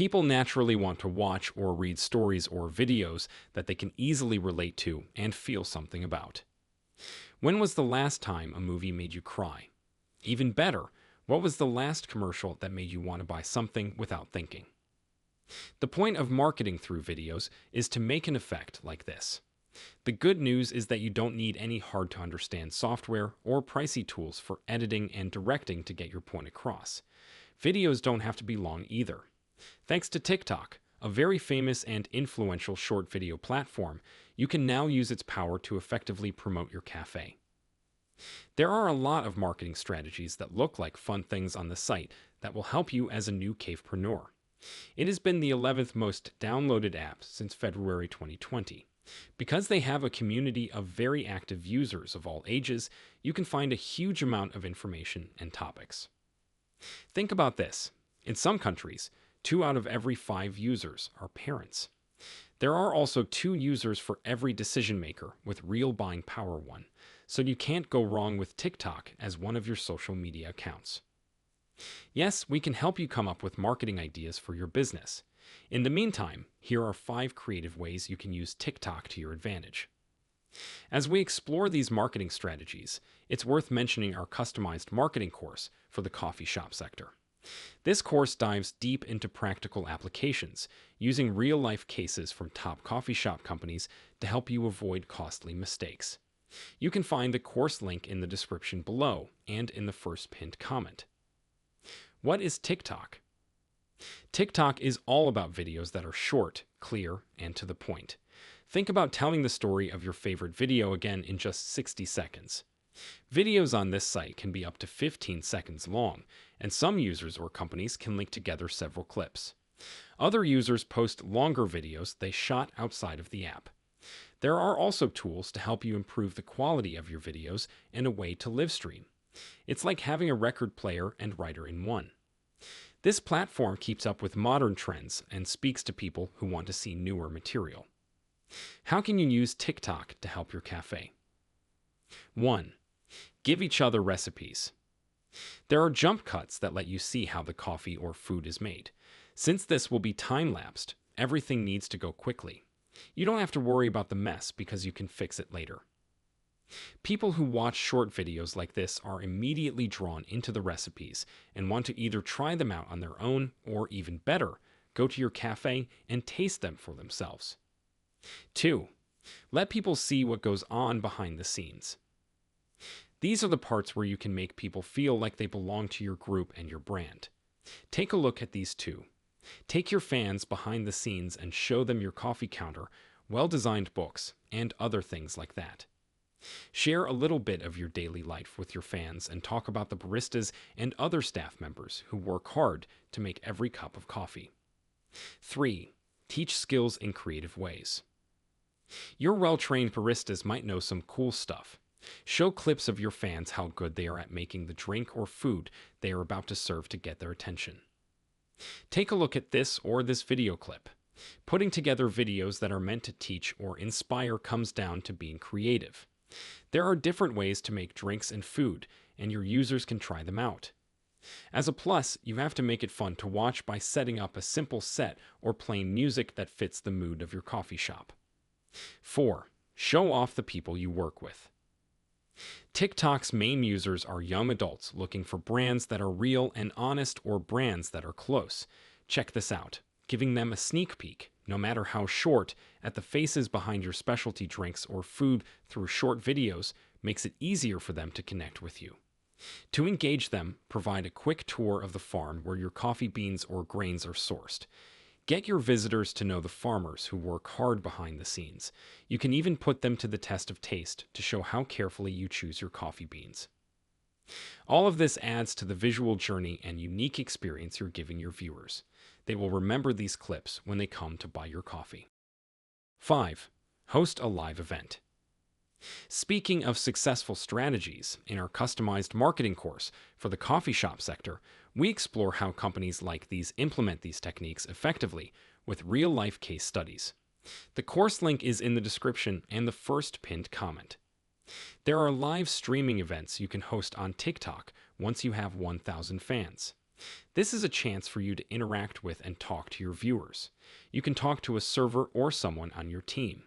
People naturally want to watch or read stories or videos that they can easily relate to and feel something about. When was the last time a movie made you cry? Even better, what was the last commercial that made you want to buy something without thinking? The point of marketing through videos is to make an effect like this. The good news is that you don't need any hard-to-understand software or pricey tools for editing and directing to get your point across. Videos don't have to be long either. Thanks to TikTok, a very famous and influential short video platform, you can now use its power to effectively promote your cafe. There are a lot of marketing strategies that look like fun things on the site that will help you as a new cavepreneur. It has been the 11th most downloaded app since February 2020. Because they have a community of very active users of all ages, you can find a huge amount of information and topics. Think about this. In some countries, 2 out of every 5 users are parents. There are also 2 users for every decision maker with real buying power one, so you can't go wrong with TikTok as one of your social media accounts. Yes, we can help you come up with marketing ideas for your business. In the meantime, here are 5 creative ways you can use TikTok to your advantage. As we explore these marketing strategies, it's worth mentioning our customized marketing course for the coffee shop sector. This course dives deep into practical applications, using real-life cases from top coffee shop companies to help you avoid costly mistakes. You can find the course link in the description below and in the first pinned comment. What is TikTok? TikTok is all about videos that are short, clear, and to the point. Think about telling the story of your favorite video again in just 60 seconds. Videos on this site can be up to 15 seconds long, and some users or companies can link together several clips. Other users post longer videos they shot outside of the app. There are also tools to help you improve the quality of your videos and a way to live stream. It's like having a record player and writer in one. This platform keeps up with modern trends and speaks to people who want to see newer material. How can you use TikTok to help your cafe? 1. Give each other recipes. There are jump cuts that let you see how the coffee or food is made. Since this will be time-lapsed, everything needs to go quickly. You don't have to worry about the mess because you can fix it later. People who watch short videos like this are immediately drawn into the recipes and want to either try them out on their own or, even better, go to your cafe and taste them for themselves. 2. Let people see what goes on behind the scenes. These are the parts where you can make people feel like they belong to your group and your brand. Take a look at these 2. Take your fans behind the scenes and show them your coffee counter, well-designed books, and other things like that. Share a little bit of your daily life with your fans and talk about the baristas and other staff members who work hard to make every cup of coffee. 3. Teach skills in creative ways. Your well-trained baristas might know some cool stuff. Show clips of your fans how good they are at making the drink or food they are about to serve to get their attention. Take a look at this or this video clip. Putting together videos that are meant to teach or inspire comes down to being creative. There are different ways to make drinks and food, and your users can try them out. As a plus, you have to make it fun to watch by setting up a simple set or playing music that fits the mood of your coffee shop. 4. Show off the people you work with. TikTok's main users are young adults looking for brands that are real and honest or brands that are close. Check this out, giving them a sneak peek, no matter how short, at the faces behind your specialty drinks or food through short videos makes it easier for them to connect with you. To engage them, provide a quick tour of the farm where your coffee beans or grains are sourced. Get your visitors to know the farmers who work hard behind the scenes. You can even put them to the test of taste to show how carefully you choose your coffee beans. All of this adds to the visual journey and unique experience you're giving your viewers. They will remember these clips when they come to buy your coffee. 5. Host a live event. Speaking of successful strategies, in our customized marketing course for the coffee shop sector, we explore how companies like these implement these techniques effectively with real-life case studies. The course link is in the description and the first pinned comment. There are live streaming events you can host on TikTok once you have 1,000 fans. This is a chance for you to interact with and talk to your viewers. You can talk to a server or someone on your team.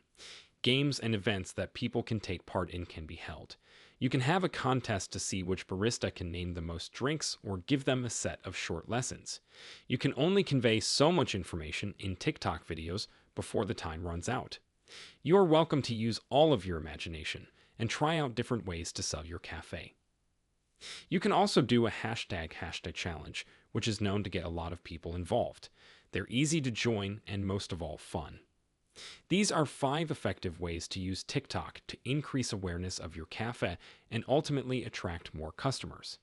Games and events that people can take part in can be held. You can have a contest to see which barista can name the most drinks or give them a set of short lessons. You can only convey so much information in TikTok videos before the time runs out. You are welcome to use all of your imagination and try out different ways to sell your cafe. You can also do a hashtag challenge, which is known to get a lot of people involved. They're easy to join and most of all fun. These are 5 effective ways to use TikTok to increase awareness of your cafe and ultimately attract more customers.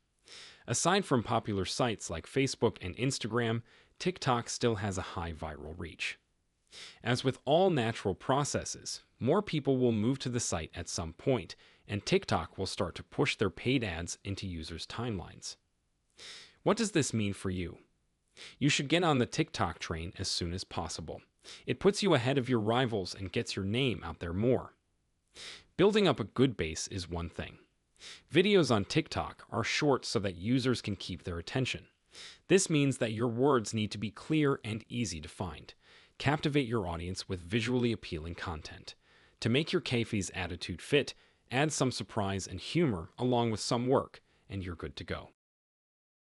Aside from popular sites like Facebook and Instagram, TikTok still has a high viral reach. As with all natural processes, more people will move to the site at some point, and TikTok will start to push their paid ads into users' timelines. What does this mean for you? You should get on the TikTok train as soon as possible. It puts you ahead of your rivals and gets your name out there more. Building up a good base is one thing. Videos on TikTok are short so that users can keep their attention. This means that your words need to be clear and easy to find. Captivate your audience with visually appealing content. To make your cafe's attitude fit, add some surprise and humor along with some work, and you're good to go.